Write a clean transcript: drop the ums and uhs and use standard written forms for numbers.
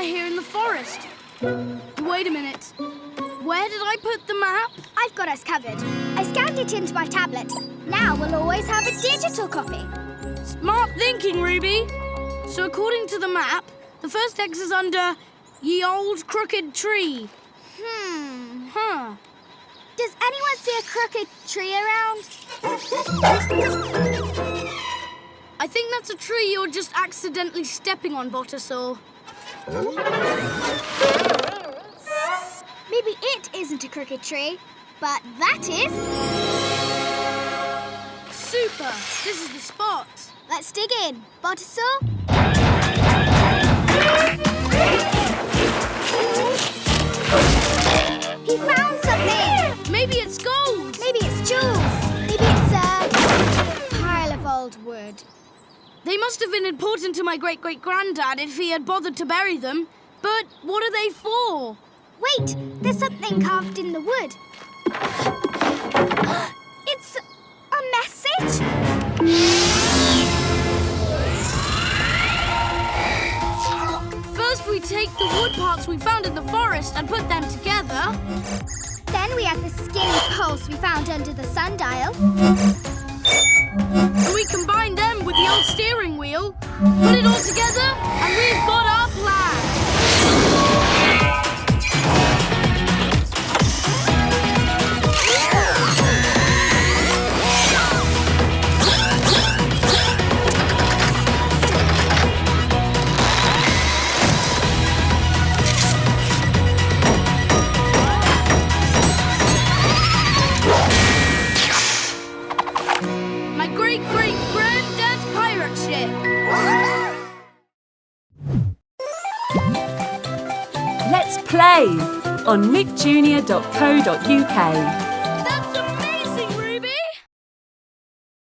somewhere here in the forest. Wait a minute. Where did I put the map? I've got us covered. I scanned it into my tablet. Now we'll always have a digital copy. Smart thinking, Ruby. So according to the map, the first X is under Ye Old Crooked Tree. Huh. Does anyone see a crooked tree around? I think that's a tree you're just accidentally stepping on, Botasaur. Maybe it isn't a crooked tree, but that is. Super! This is the spot. Let's dig in. Botasaur? He found something! Maybe it's gold! Maybe it's jewels! Maybe it's a pile of old wood. They must have been important to my great-great-granddad if he had bothered to bury them. But what are they for? Wait! There's something carved in the wood. It's a message? First we take the wood parts we found in the forest and put them together. Then we add the skinny poles we found under the sundial. And we combine them with the old steering wheel, put it all together, and we've got our plan. My great-great-granddad's pirate ship. Let's play on nickjunior.co.uk.